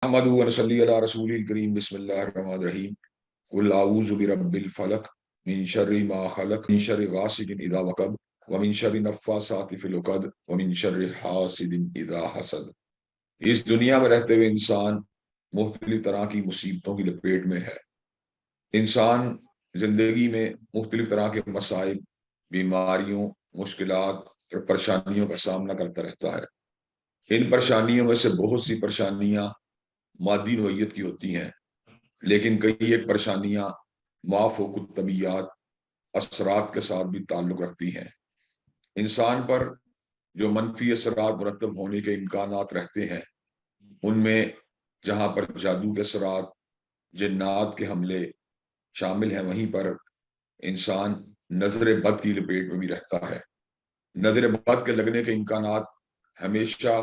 نحمدہ و نصلی علی رسول الکریم بسم اللہ الرحمن الرحیم قل اعوذ برب الفلق من شر ما خلق من شر غاسق اذا وقب ومن شر النفاثات فی العقد ومن شر حاسد اذا حسد۔ اس دنیا میں رہتے ہوئے انسان مختلف طرح کی مصیبتوں کی لپیٹ میں ہے۔ انسان زندگی میں مختلف طرح کے مسائل، بیماریوں، مشکلات اور پریشانیوں کا سامنا کرتا رہتا ہے۔ ان پریشانیوں میں سے بہت سی پریشانیاں مادی نوعیت کی ہوتی ہیں، لیکن کئی ایک پریشانیاں مافوق الطبیعیات اثرات کے ساتھ بھی تعلق رکھتی ہیں۔ انسان پر جو منفی اثرات مرتب ہونے کے امکانات رہتے ہیں، ان میں جہاں پر جادو کے اثرات، جنات کے حملے شامل ہیں، وہیں پر انسان نظر بد کی لپیٹ میں بھی رہتا ہے۔ نظر بد کے لگنے کے امکانات ہمیشہ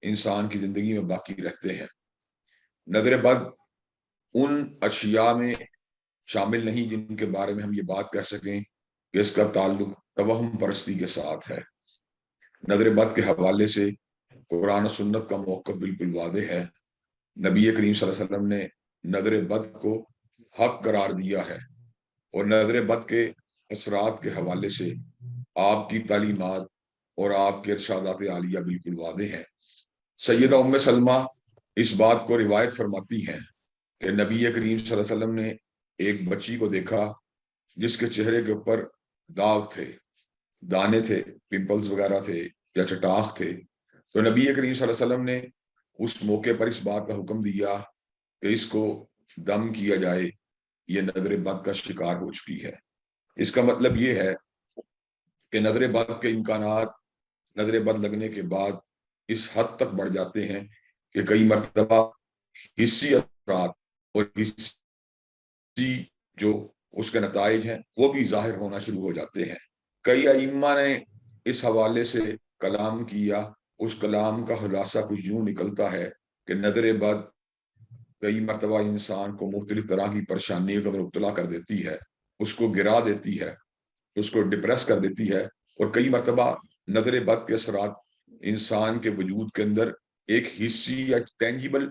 انسان کی زندگی میں باقی رہتے ہیں۔ نظر بد ان اشیاء میں شامل نہیں جن کے بارے میں ہم یہ بات کہہ سکیں کہ اس کا تعلق توہم پرستی کے ساتھ ہے۔ نظر بد کے حوالے سے قرآن و سنت کا موقف بالکل واضح ہے۔ نبی کریم صلی اللہ علیہ وسلم نے نظر بد کو حق قرار دیا ہے، اور نظر بد کے اثرات کے حوالے سے آپ کی تعلیمات اور آپ کے ارشادات عالیہ بالکل واضح ہیں۔ سیدہ ام سلمہ اس بات کو روایت فرماتی ہیں کہ نبی کریم صلی اللہ علیہ وسلم نے ایک بچی کو دیکھا جس کے چہرے کے اوپر داغ تھے، دانے تھے، پمپلز وغیرہ تھے یا چٹاخ تھے۔ تو نبی کریم صلی اللہ علیہ وسلم نے اس موقع پر اس بات کا حکم دیا کہ اس کو دم کیا جائے، یہ نظر بد کا شکار ہو چکی ہے۔ اس کا مطلب یہ ہے کہ نظر بد کے امکانات نظر بد لگنے کے بعد اس حد تک بڑھ جاتے ہیں کہ کئی مرتبہ حسی اثرات اور حسی جو اس کے نتائج ہیں وہ بھی ظاہر ہونا شروع ہو جاتے ہیں۔ کئی ائمہ نے اس حوالے سے کلام کیا۔ اس کلام کا خلاصہ کچھ یوں نکلتا ہے کہ نظر بد کئی مرتبہ انسان کو مختلف طرح کی پریشانیوں کے اندر مبتلا کر دیتی ہے، اس کو گرا دیتی ہے، اس کو ڈپریس کر دیتی ہے، اور کئی مرتبہ نظر بد کے اثرات انسان کے وجود کے اندر ایک حسی یا ٹینجیبل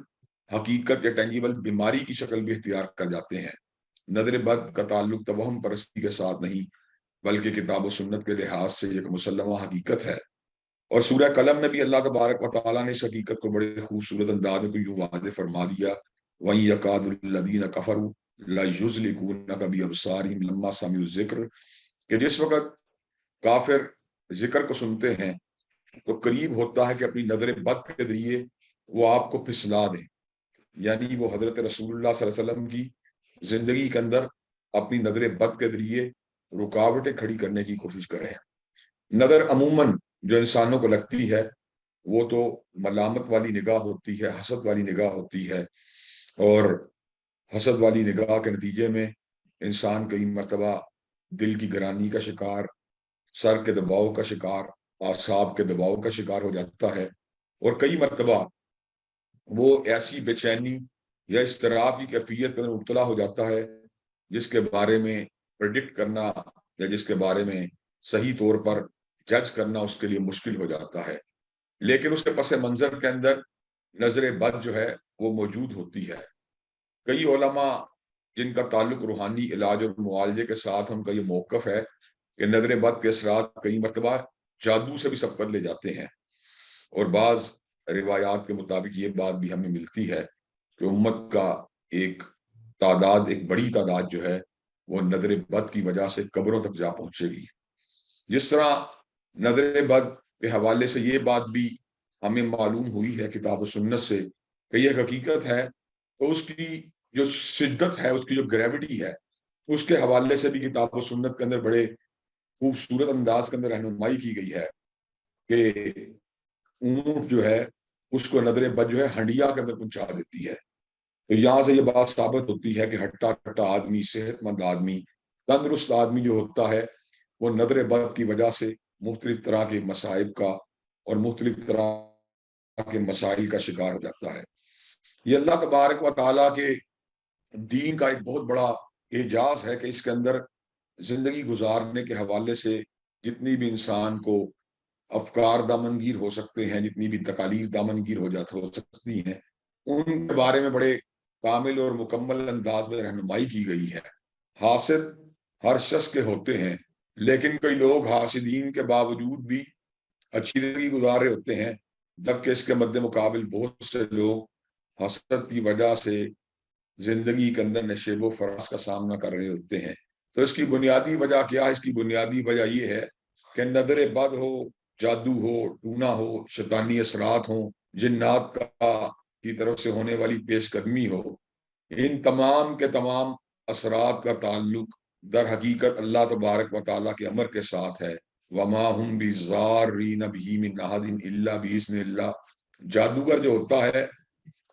حقیقت یا ٹینجیبل بیماری کی شکل بھی اختیار کر جاتے ہیں۔ نظر بد کا تعلق توہم پرستی کے ساتھ نہیں، بلکہ کتاب و سنت کے لحاظ سے ایک مسلمہ حقیقت ہے۔ اور سورہ قلم میں بھی اللہ تبارک و تعالیٰ نے اس حقیقت کو بڑے خوبصورت انداز میں یوں واضح فرما دیا، وَإِن يَكَادُ الَّذِينَ كَفَرُوا لَيُزْلِقُونَكَ بِأَبْصَارِهِمْ لَمَّا سَمِعُوا الذِّكْرَ، کہ جس وقت کافر ذکر کو سنتے ہیں تو قریب ہوتا ہے کہ اپنی نظر بد کے ذریعے وہ آپ کو پھسلا دیں، یعنی وہ حضرت رسول اللہ صلی اللہ علیہ وسلم کی زندگی کے اندر اپنی نظر بد کے ذریعے رکاوٹیں کھڑی کرنے کی کوشش کریں۔ نظر عموماً جو انسانوں کو لگتی ہے وہ تو ملامت والی نگاہ ہوتی ہے، حسد والی نگاہ ہوتی ہے، اور حسد والی نگاہ کے نتیجے میں انسان کئی مرتبہ دل کی گرانی کا شکار، سر کے دباؤ کا شکار، اعصاب کے دباؤ کا شکار ہو جاتا ہے، اور کئی مرتبہ وہ ایسی بے چینی یا اضطراب کی کیفیت میں مبتلا ہو جاتا ہے جس کے بارے میں پریڈکٹ کرنا یا جس کے بارے میں صحیح طور پر جج کرنا اس کے لیے مشکل ہو جاتا ہے۔ لیکن اس کے پس منظر کے اندر نظر بد جو ہے وہ موجود ہوتی ہے۔ کئی علماء جن کا تعلق روحانی علاج اور معالجے کے ساتھ ان کا یہ موقف ہے کہ نظر بد کے اثرات کئی مرتبہ جادو سے بھی سبقت لے جاتے ہیں، اور بعض روایات کے مطابق یہ بات بھی ہمیں ملتی ہے کہ امت کا ایک بڑی تعداد جو ہے وہ نظر بد کی وجہ سے قبروں تک جا پہنچے گی۔ جس طرح نظر بد کے حوالے سے یہ بات بھی ہمیں معلوم ہوئی ہے کتاب و سنت سے کہ یہ حقیقت ہے، تو اس کی جو شدت ہے، اس کی جو گریوٹی ہے، اس کے حوالے سے بھی کتاب و سنت کے اندر بڑے خوبصورت انداز کے اندر رہنمائی کی گئی ہے کہ اونٹ جو ہے اس کو نظر بد جو ہے ہنڈیا کے اندر پہنچا دیتی ہے۔ تو یہاں سے یہ بات ثابت ہوتی ہے کہ ہٹا کٹا آدمی، صحت مند آدمی، تندرست آدمی جو ہوتا ہے وہ نظر بد کی وجہ سے مختلف طرح کے مصائب کا اور مختلف طرح کے مسائل کا شکار ہو جاتا ہے۔ یہ اللہ تبارک و تعالیٰ کے دین کا ایک بہت بڑا اعجاز ہے کہ اس کے اندر زندگی گزارنے کے حوالے سے جتنی بھی انسان کو افکار دامنگیر ہو سکتے ہیں، جتنی بھی تکالیف دامنگیر ہو سکتی ہیں، ان کے بارے میں بڑے کامل اور مکمل انداز میں رہنمائی کی گئی ہے۔ حاسد ہر شخص کے ہوتے ہیں، لیکن کئی لوگ حاسدین کے باوجود بھی اچھی زندگی گزار رہے ہوتے ہیں، جبکہ اس کے مد مقابل بہت سے لوگ حسد کی وجہ سے زندگی کے اندر نشیب و فراز کا سامنا کر رہے ہوتے ہیں۔ تو اس کی بنیادی وجہ کیا ہے؟ اس کی بنیادی وجہ یہ ہے کہ نظر بد ہو، جادو ہو، ٹونا ہو، شیطانی اثرات ہوں، جنات کی طرف سے ہونے والی پیش قدمی ہو، ان تمام کے تمام اثرات کا تعلق در حقیقت اللہ تبارک و تعالیٰ کے امر کے ساتھ ہے۔ وما ہم بضارین بہ من احد الا باذن اللہ۔ جادوگر جو ہوتا ہے،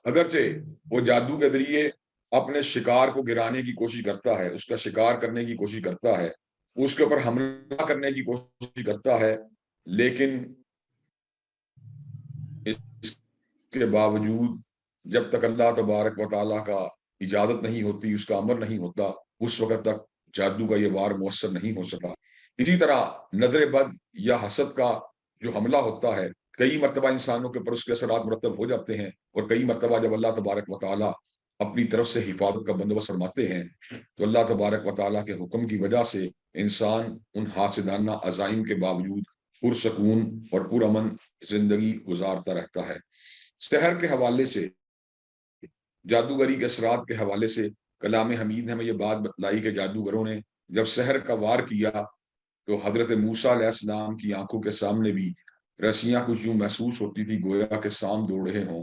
اگرچہ وہ جادو کے ذریعے اپنے شکار کو گرانے کی کوشش کرتا ہے، اس کا شکار کرنے کی کوشش کرتا ہے، اس کے اوپر حملہ کرنے کی کوشش کرتا ہے، لیکن اس کے باوجود جب تک اللہ تبارک و تعالیٰ کا اجازت نہیں ہوتی، اس کا امر نہیں ہوتا، اس وقت تک جادو کا یہ وار مؤثر نہیں ہو سکا۔ اسی طرح نظر بد یا حسد کا جو حملہ ہوتا ہے، کئی مرتبہ انسانوں کے اوپر اس کے اثرات مرتب ہو جاتے ہیں، اور کئی مرتبہ جب اللہ تبارک و تعالیٰ اپنی طرف سے حفاظت کا بندوبست فرماتے ہیں تو اللہ تبارک و تعالیٰ کے حکم کی وجہ سے انسان ان حاسدانہ عزائم کے باوجود پرسکون اور پرامن زندگی گزارتا رہتا ہے۔ سحر کے حوالے سے، جادوگری کے اثرات کے حوالے سے کلام حمید نے ہمیں یہ بات بتلائی کہ جادوگروں نے جب سحر کا وار کیا تو حضرت موسیٰ علیہ السلام کی آنکھوں کے سامنے بھی رسیاں کچھ یوں محسوس ہوتی تھی گویا کہ سام دوڑ رہے ہوں،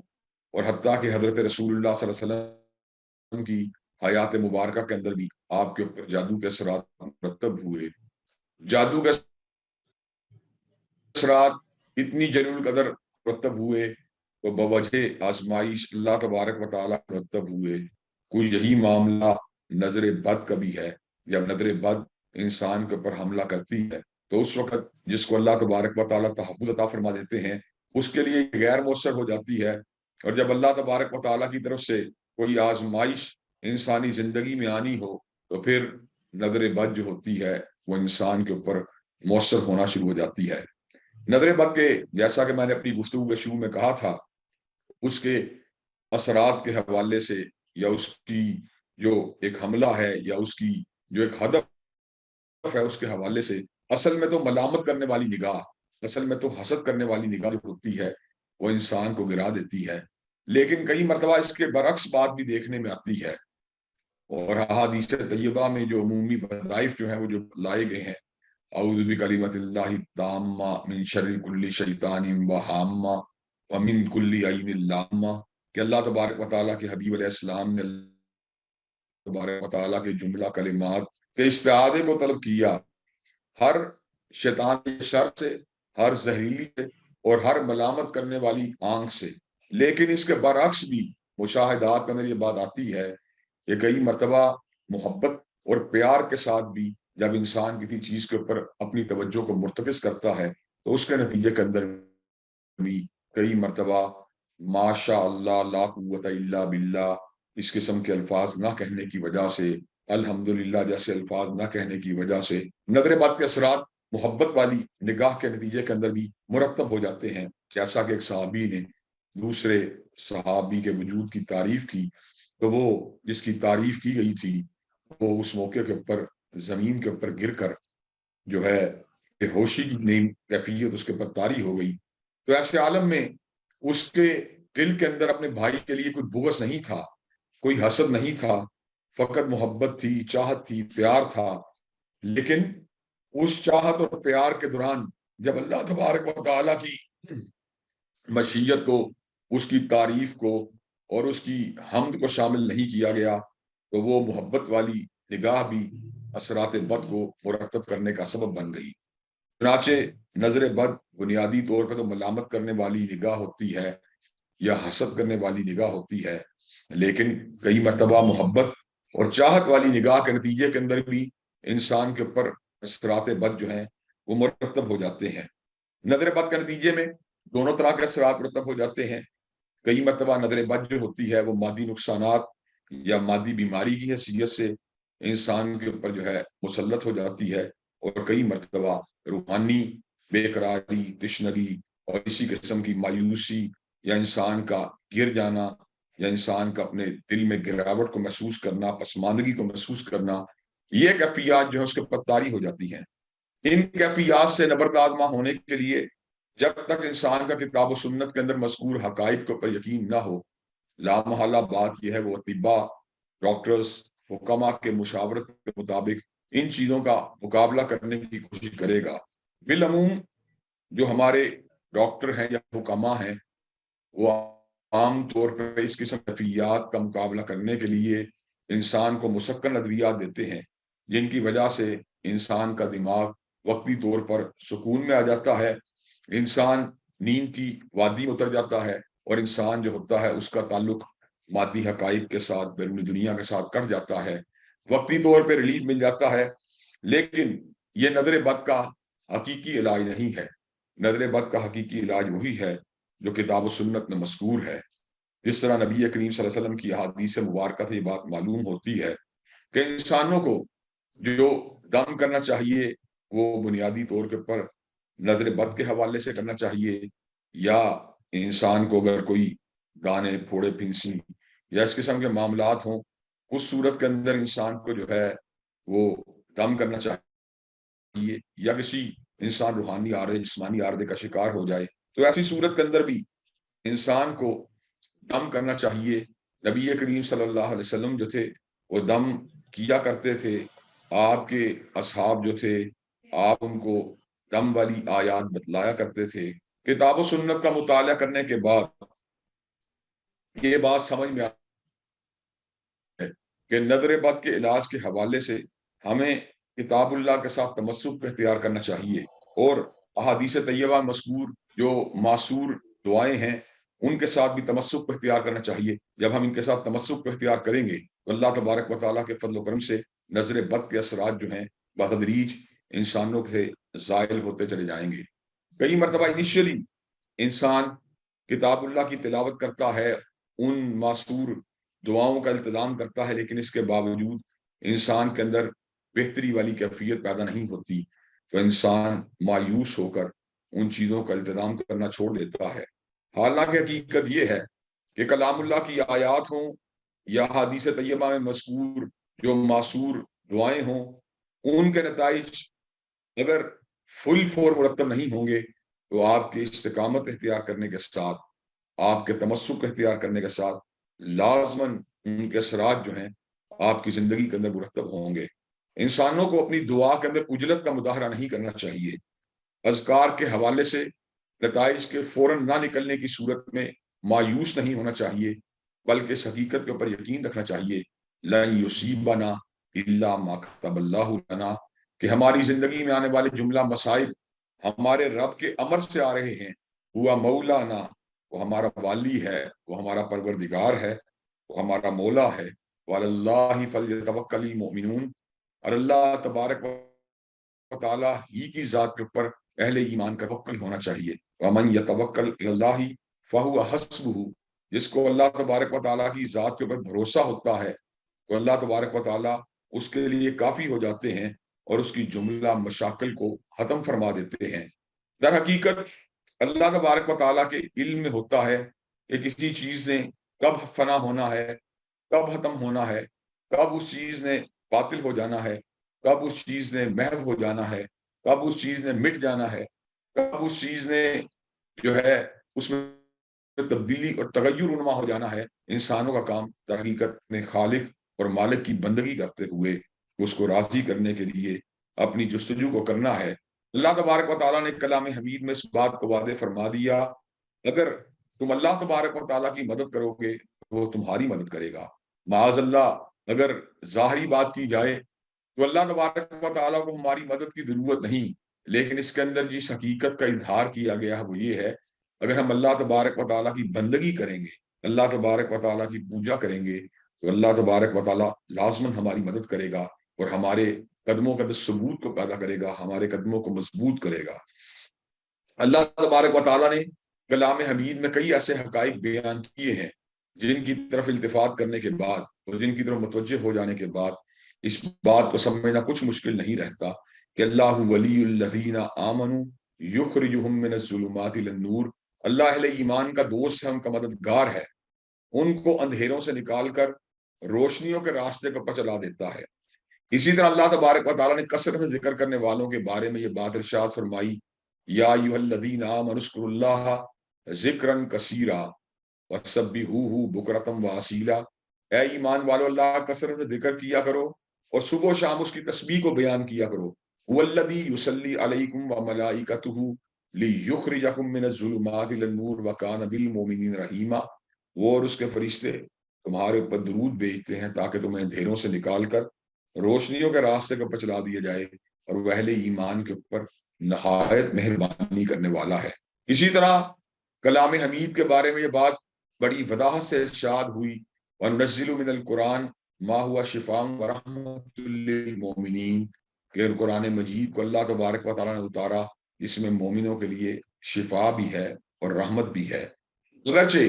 اور حتیٰ کہ حضرت رسول اللہ صلی اللہ علیہ وسلم کی حیات مبارکہ کے اندر بھی آپ کے اوپر جادو کے اثرات مرتب ہوئے۔ جادو کے اثرات اتنی جلیل القدر مرتب ہوئے تو بوجہ آزمائش اللہ تبارک و تعالیٰ مرتب ہوئے۔ کوئی یہی معاملہ نظر بد کا بھی ہے۔ جب نظر بد انسان کے اوپر حملہ کرتی ہے تو اس وقت جس کو اللہ تبارک و تعالیٰ تحفظ عطا فرما دیتے ہیں اس کے لیے غیر مؤثر ہو جاتی ہے، اور جب اللہ تبارک و تعالیٰ کی طرف سے کوئی آزمائش انسانی زندگی میں آنی ہو تو پھر نظر بد جو ہوتی ہے وہ انسان کے اوپر مؤثر ہونا شروع ہو جاتی ہے۔ نظر بد کے، جیسا کہ میں نے اپنی گفتگو کے شروع میں کہا تھا، اس کے اثرات کے حوالے سے یا اس کی جو ایک حملہ ہے یا اس کی جو ایک ہدف ہے اس کے حوالے سے، اصل میں تو ملامت کرنے والی نگاہ، اصل میں تو حسد کرنے والی نگاہ جو ہوتی ہے وہ انسان کو گرا دیتی ہے، لیکن کئی مرتبہ اس کے برعکس بات بھی دیکھنے میں آتی ہے، اور احادیث طیبہ میں جو عمومی وظائف جو ہیں وہ جو لائے گئے ہیں، اعوذ بکلمۃ اللہ التامہ من شر کل شیطان وہامہ ومن کل عین لامہ، کہ اللہ تبارک و تعالیٰ کے حبیب علیہ السلام نے اللہ تبارک و تعالیٰ کے جملہ کلمات کے استعادے کو طلب کیا ہر شیطان کے شر سے، ہر زہریلی سے، اور ہر ملامت کرنے والی آنکھ سے۔ لیکن اس کے برعکس بھی مشاہدات کے اندر یہ بات آتی ہے کہ کئی مرتبہ محبت اور پیار کے ساتھ بھی جب انسان کسی چیز کے اوپر اپنی توجہ کو مرتکز کرتا ہے تو اس کے نتیجے کے اندر بھی کئی مرتبہ ماشاء اللہ لا قوت الا باللہ اس قسم کے الفاظ نہ کہنے کی وجہ سے، الحمدللہ جیسے الفاظ نہ کہنے کی وجہ سے نظر بد کے اثرات محبت والی نگاہ کے نتیجے کے اندر بھی مرتب ہو جاتے ہیں۔ جیسا کہ ایک صحابی نے دوسرے صحابی کے وجود کی تعریف کی تو وہ جس کی تعریف کی گئی تھی وہ اس موقع کے اوپر زمین کے اوپر گر کر جو ہے بے ہوشی کی نئی کیفیت اس کے اوپر طاری ہو گئی۔ تو ایسے عالم میں اس کے دل کے اندر اپنے بھائی کے لیے کوئی بغض نہیں تھا، کوئی حسد نہیں تھا، فقط محبت تھی، چاہت تھی، پیار تھا۔ لیکن اس چاہت اور پیار کے دوران جب اللہ تبارک و تعالیٰ کی مشیت کو، اس کی تعریف کو اور اس کی حمد کو شامل نہیں کیا گیا تو وہ محبت والی نگاہ بھی اثرات بد کو مرتب کرنے کا سبب بن گئی۔ چنانچہ نظر بد بنیادی طور پہ تو ملامت کرنے والی نگاہ ہوتی ہے یا حسد کرنے والی نگاہ ہوتی ہے، لیکن کئی مرتبہ محبت اور چاہت والی نگاہ کے نتیجے کے اندر بھی انسان کے اوپر اثرات بد جو ہیں وہ مرتب ہو جاتے ہیں۔ نظر بد کے نتیجے میں دونوں طرح کے اثرات مرتب ہو جاتے ہیں۔ کئی مرتبہ نظر بد جو ہوتی ہے وہ مادی نقصانات یا مادی بیماری کی حیثیت سے انسان کے اوپر جو ہے مسلط ہو جاتی ہے، اور کئی مرتبہ روحانی بے قراری، تشنگی اور اسی قسم کی مایوسی یا انسان کا گر جانا یا انسان کا اپنے دل میں گراوٹ کو محسوس کرنا، پسماندگی کو محسوس کرنا، یہ کیفیات جو ہے اس کے اوپر طاری ہو جاتی ہیں۔ ان کیفیات سے نبردآزما ہونے کے لیے جب تک انسان کا کتاب و سنت کے اندر مذکور حقائق کے اوپر یقین نہ ہو، لامحالہ بات یہ ہے وہ اطباء، ڈاکٹرز، حکما کے مشاورت کے مطابق ان چیزوں کا مقابلہ کرنے کی کوشش کرے گا۔ بالعموم جو ہمارے ڈاکٹر ہیں یا حکما ہیں وہ عام طور پر اس قسم کی کیفیات کا مقابلہ کرنے کے لیے انسان کو مسکن ادویات دیتے ہیں، جن کی وجہ سے انسان کا دماغ وقتی طور پر سکون میں آ جاتا ہے، انسان نیند کی وادی میں اتر جاتا ہے، اور انسان جو ہوتا ہے اس کا تعلق مادی حقائق کے ساتھ، بیرونی دنیا کے ساتھ کٹ جاتا ہے، وقتی طور پہ ریلیف مل جاتا ہے۔ لیکن یہ نظر بد کا حقیقی علاج نہیں ہے۔ نظر بد کا حقیقی علاج وہی ہے جو کتاب و سنت میں مذکور ہے۔ جس طرح نبی کریم صلی اللہ علیہ وسلم کی احادیث مبارکہ سے یہ بات معلوم ہوتی ہے کہ انسانوں کو جو دم کرنا چاہیے وہ بنیادی طور کے پر نظر بد کے حوالے سے کرنا چاہیے، یا انسان کو اگر کوئی گانے پھوڑے پھنسی یا اس قسم کے معاملات ہوں، اس صورت کے اندر انسان کو جو ہے وہ دم کرنا چاہیے، یا کسی انسان روحانی عارضے، جسمانی عارضے کا شکار ہو جائے تو ایسی صورت کے اندر بھی انسان کو دم کرنا چاہیے۔ نبی کریم صلی اللہ علیہ وسلم جو تھے وہ دم کیا کرتے تھے۔ آپ کے اصحاب جو تھے آپ ان کو دم والی آیات بتلایا کرتے تھے۔ کتاب و سنت کا مطالعہ کرنے کے بعد یہ بات سمجھ میں آتی ہے کہ نظر بد کے علاج کے حوالے سے ہمیں کتاب اللہ کے ساتھ تمسک اختیار کرنا چاہیے، اور احادیث طیبہ مذکور جو معصور دعائیں ہیں ان کے ساتھ بھی تمسک اختیار کرنا چاہیے۔ جب ہم ان کے ساتھ تمسک اختیار کریں گے تو اللہ تبارک و تعالیٰ کے فضل و کرم سے نظر بد کے اثرات جو ہیں بتدریج انسانوں سے زائل ہوتے چلے جائیں گے۔ کئی مرتبہ انیشیلی انسان کتاب اللہ کی تلاوت کرتا ہے، ان معصور دعاؤں کا التزام کرتا ہے، لیکن اس کے باوجود انسان کے اندر بہتری والی کیفیت پیدا نہیں ہوتی، تو انسان مایوس ہو کر ان چیزوں کا التزام کرنا چھوڑ دیتا ہے۔ حالانکہ حقیقت یہ ہے کہ کلام اللہ کی آیات ہوں یا حدیث طیبہ میں مذکور جو معصور دعائیں ہوں، ان کے نتائج اگر فل فور مرتب نہیں ہوں گے تو آپ کے استقامت اختیار کرنے کے ساتھ، آپ کے تمسک اختیار کرنے کے ساتھ لازماً ان کے اثرات جو ہیں آپ کی زندگی کے اندر مرتب ہوں گے۔ انسانوں کو اپنی دعا کے اندر عجلت کا مظاہرہ نہیں کرنا چاہیے۔ اذکار کے حوالے سے نتائج کے فوراً نہ نکلنے کی صورت میں مایوس نہیں ہونا چاہیے، بلکہ اس حقیقت کے اوپر یقین رکھنا چاہیے لن یصیبنا الا ما کتب اللہ لنا، کہ ہماری زندگی میں آنے والے جملہ مصائب ہمارے رب کے امر سے آ رہے ہیں۔ ہوا مولانا، وہ ہمارا والی ہے، وہ ہمارا پروردگار ہے، وہ ہمارا مولا ہے۔ وعلی اللہ فلیتوکل المؤمنون، اور اللہ تبارک و تعالیٰ ہی کی ذات کے اوپر اہل ایمان کا توکل ہونا چاہیے۔ ومن یتوکل علی اللہ فہو حسبہ، جس کو اللہ تبارک و تعالیٰ کی ذات کے اوپر بھروسہ ہوتا ہے تو اللہ تبارک و تعالیٰ اس کے لیے کافی ہو جاتے ہیں اور اس کی جملہ مشاکل کو ختم فرما دیتے ہیں۔ در حقیقت اللہ تبارک و تعالیٰ کے علم میں ہوتا ہے کہ کسی چیز نے کب فنا ہونا ہے، کب ختم ہونا ہے، کب اس چیز نے باطل ہو جانا ہے، کب اس چیز نے محو ہو جانا ہے، کب اس چیز نے مٹ جانا ہے، کب اس چیز نے جو ہے اس میں تبدیلی اور تغیر رونما ہو جانا ہے۔ انسانوں کا کام در حقیقت نے خالق اور مالک کی بندگی کرتے ہوئے اس کو راضی کرنے کے لیے اپنی جستجو کو کرنا ہے۔ اللہ تبارک و تعالیٰ نے کلام حمید میں اس بات کو واضح فرما دیا، اگر تم اللہ تبارک و تعالیٰ کی مدد کرو گے تو وہ تمہاری مدد کرے گا۔ معاذ اللہ اگر ظاہری بات کی جائے تو اللہ تبارک و تعالیٰ کو ہماری مدد کی ضرورت نہیں، لیکن اس کے اندر جس حقیقت کا اظہار کیا گیا ہے وہ یہ ہے، اگر ہم اللہ تبارک و تعالیٰ کی بندگی کریں گے، اللہ تبارک و تعالیٰ کی پوجا کریں گے تو اللہ تبارک و تعالیٰ لازماً ہماری مدد کرے گا اور ہمارے قدموں کا ثبوت کو پیدا کرے گا، ہمارے قدموں کو مضبوط کرے گا۔ اللہ تبارک و تعالیٰ نے کلام حمید میں کئی ایسے حقائق بیان کیے ہیں جن کی طرف التفات کرنے کے بعد اور جن کی طرف متوجہ ہو جانے کے بعد اس بات کو سمجھنا کچھ مشکل نہیں رہتا کہ اللہ ولی الذین آمنوا یخرجہم من الظلمات الی النور، اللہ اہل ایمان کا دوست ہے، ان کا مددگار ہے، ان کو اندھیروں سے نکال کر روشنیوں کے راستے پر چلا دیتا ہے۔ اسی طرح اللہ تبارک و تعالیٰ نے کثرت سے ذکر کرنے والوں کے بارے میں یہ بات ارشاد فرمائی، یا ایھا الذین آمنوا اذکروا اللہ ذکرا کثیرا وسبحوہ بکرۃ واصیلا، اے ایمان والو اللہ کا کثرت سے ذکر کیا کرو اور صبح و شام اس کی تسبیح کو بیان کیا کرو۔ هو الذی یصلی علیکم وملائکتہ لیخرجکم من الظلمات الی النور وکان بالمؤمنین رحیما، وہ اور اس کے فرشتے تمہارے اوپر درود بھیجتے ہیں تاکہ تمہیں اندھیروں سے نکال کر روشنیوں کے راستے پر چلا دیا جائے، اور وہ اہل ایمان کے اوپر نہایت مہربانی کرنے والا ہے۔ اسی طرح کلام حمید کے بارے میں یہ بات بڑی وضاحت سے ارشاد ہوئی، وَنُنَزِّلُ مِنَ الْقُرْآنِ مَا هُوَ شِفَاءٌ وَرَحْمَةٌ لِّلْمُؤْمِنِينَ، کہ قرآن مجید کو اللہ تبارک و تعالیٰ نے اتارا، اس میں مومنوں کے لیے شفا بھی ہے اور رحمت بھی ہے۔ اگرچہ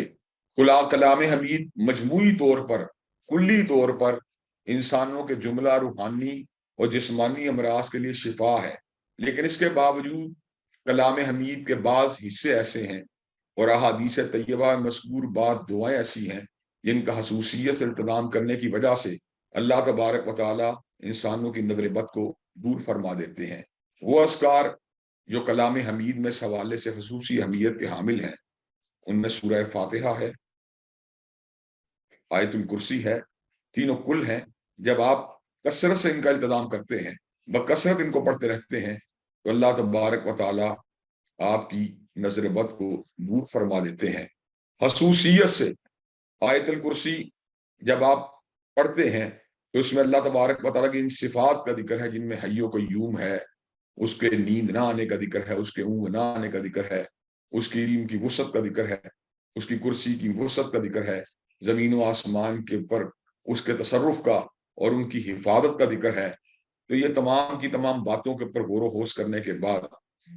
کلام حمید مجموعی طور پر، کلی طور پر انسانوں کے جملہ روحانی اور جسمانی امراض کے لیے شفا ہے، لیکن اس کے باوجود کلام حمید کے بعض حصے ایسے ہیں اور احادیث طیبہ مذکور بعض دعائیں ایسی ہیں جن کا خصوصیت سے التزام کرنے کی وجہ سے اللہ تبارک و تعالیٰ انسانوں کی نظر بد کو دور فرما دیتے ہیں۔ وہ اذکار جو کلام حمید میں اس حوالے سے خصوصی اہمیت کے حامل ہیں، ان میں سورہ فاتحہ ہے، آیت الکرسی ہے، تینوں کل ہیں۔ جب آپ کثرت سے ان کا التزام کرتے ہیں، بکثرت ان کو پڑھتے رہتے ہیں، تو اللہ تبارک و تعالیٰ آپ کی نظر بد کو دور فرما دیتے ہیں۔ خصوصیت سے آیت الکرسی جب آپ پڑھتے ہیں تو اس میں اللہ تبارک و تعالیٰ کی ان صفات کا ذکر ہے جن میں حی و قیوم ہے، اس کے نیند نہ آنے کا ذکر ہے، اس کے اونگ نہ آنے کا ذکر ہے، اس کی علم کی وسعت کا ذکر ہے، اس کی کرسی کی وسعت کا ذکر ہے، زمین و آسمان کے اوپر اس کے تصرف کا اور ان کی حفاظت کا ذکر ہے۔ تو یہ تمام کی تمام باتوں کے اوپر غور و خوض کرنے کے بعد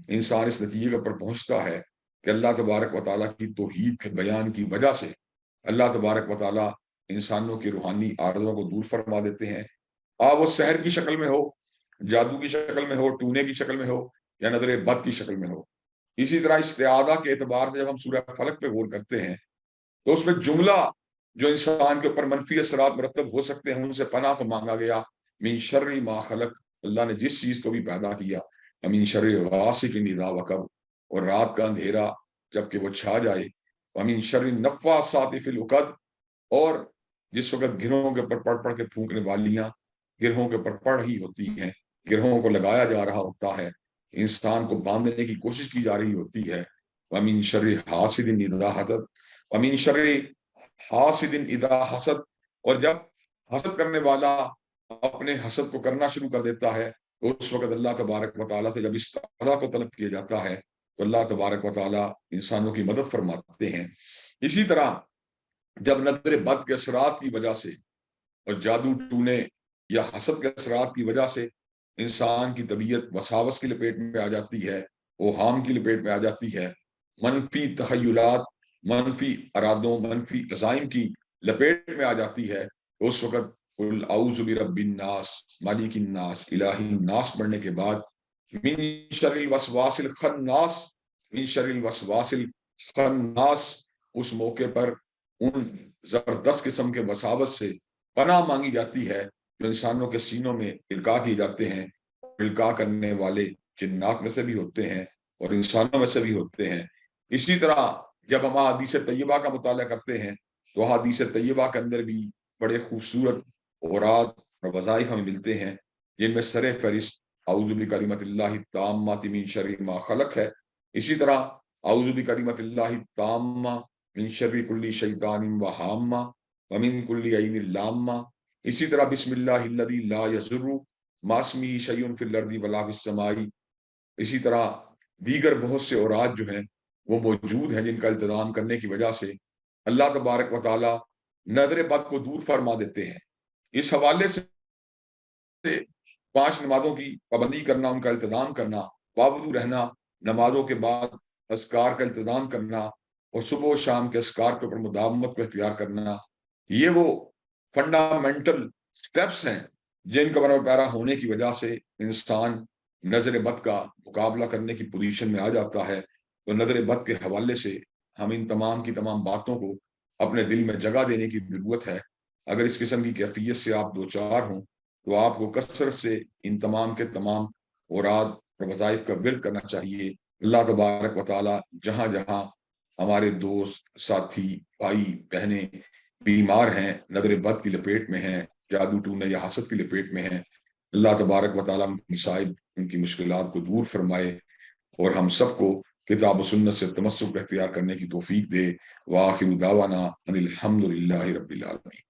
انسان اس نتیجے پر پہنچتا ہے کہ اللہ تبارک و تعالیٰ کی توحید کے بیان کی وجہ سے اللہ تبارک و تعالیٰ انسانوں کی روحانی عارضوں کو دور فرما دیتے ہیں، وہ سحر کی شکل میں ہو، جادو کی شکل میں ہو، ٹونے کی شکل میں ہو، یا نظر بد کی شکل میں ہو۔ اسی طرح استعاذہ کے اعتبار سے جب ہم سورہ فلق پہ غور کرتے ہیں تو اس میں جملہ جو انسان کے اوپر منفی اثرات مرتب ہو سکتے ہیں ان سے پناہ کو مانگا گیا، من شر ما خلق، اللہ نے جس چیز کو بھی پیدا کیا، ومن شر غاسق اذا وقب، اور رات کا اندھیرا جب کہ وہ چھا جائے، ومن شر النفاثات فی العقد، اور جس وقت گرہوں کے اوپر پڑھ کے پھونکنے والیاں گرہوں کے اوپر پڑھ ہی ہوتی ہیں، گرہوں کو لگایا جا رہا ہوتا ہے، انسان کو باندھنے کی کوشش کی جا رہی ہوتی ہے، ومن شر حاسد اذا حسد، ومن شر حاسد اذا حسد، اور جب حسد کرنے والا اپنے حسد کو کرنا شروع کر دیتا ہے تو اس وقت اللہ تبارک و تعالیٰ سے جب استعاذہ کو طلب کیا جاتا ہے تو اللہ تبارک و تعالیٰ انسانوں کی مدد فرماتے ہیں۔ اسی طرح جب نظر بد کے اثرات کی وجہ سے اور جادو ٹونے یا حسد کے اثرات کی وجہ سے انسان کی طبیعت وساوس کی لپیٹ میں آ جاتی ہے، اوہام کی لپیٹ میں آ جاتی ہے، منفی تخیلات، منفی ارادوں، منفی عزائم کی لپیٹ میں آ جاتی ہے، تو اس وقت قل اعوذ برب الناس مالک الناس الہ الناس پڑھنے کے بعد من شر الوسواس الخناس، من شر الوسواس الخناس، اس موقع پر ان زبردست قسم کے وساوس سے پناہ مانگی جاتی ہے جو انسانوں کے سینوں میں القاء کیے جاتے ہیں۔ القاء کرنے والے جنات میں سے بھی ہوتے ہیں اور انسانوں میں سے بھی ہوتے ہیں۔ اسی طرح جب ہم احادیث طیبہ کا مطالعہ کرتے ہیں تو احادیث طیبہ کے اندر بھی بڑے خوبصورت اوراد اور وظائف ہمیں ملتے ہیں جن میں سر فہرست اعوذ بکلمۃ اللہ التامۃ من شر ما خلق ہے۔ اسی طرح اعوذ بکلمۃ اللہ التامۃ من شر کل شیطان وہامہ ومن کل عین لامہ، اسی طرح بسم اللہ الذی لا یضر مع اسمہ شیء فی الارض ولا فی السماء۔ اسی طرح دیگر بہت سے اوراد جو ہیں وہ موجود ہیں جن کا التزام کرنے کی وجہ سے اللہ تبارک و تعالیٰ نظر بد کو دور فرما دیتے ہیں۔ اس حوالے سے 5 نمازوں کی پابندی کرنا، ان کا التزام کرنا، پابند رہنا، نمازوں کے بعد اذکار کا التزام کرنا اور صبح و شام کے اذکار کے اوپر مداومت کو اختیار کرنا، یہ وہ فنڈامنٹل سٹیپس ہیں جن کا برابر پیرا ہونے کی وجہ سے انسان نظر بد کا مقابلہ کرنے کی پوزیشن میں آ جاتا ہے۔ تو نظر بد کے حوالے سے ہم ان تمام کی تمام باتوں کو اپنے دل میں جگہ دینے کی ضرورت ہے۔ اگر اس قسم کی کیفیت سے آپ دوچار ہوں تو آپ کو کثرت سے ان تمام کے تمام اوراد اور وظائف کا ورد کرنا چاہیے۔ اللہ تبارک و تعالی جہاں جہاں ہمارے دوست، ساتھی، بھائی، بہنیں بیمار ہیں، نظر بد کی لپیٹ میں ہیں، جادو ٹونے یا حسد کی لپیٹ میں ہیں، اللہ تبارک و تعالی ان کی مصائب، ان کی مشکلات کو دور فرمائے، اور ہم سب کو کتاب و سنت سے تمسک اختیار کرنے کی توفیق دے۔ وآخر دعوانا ان الحمد للہ رب العالمین۔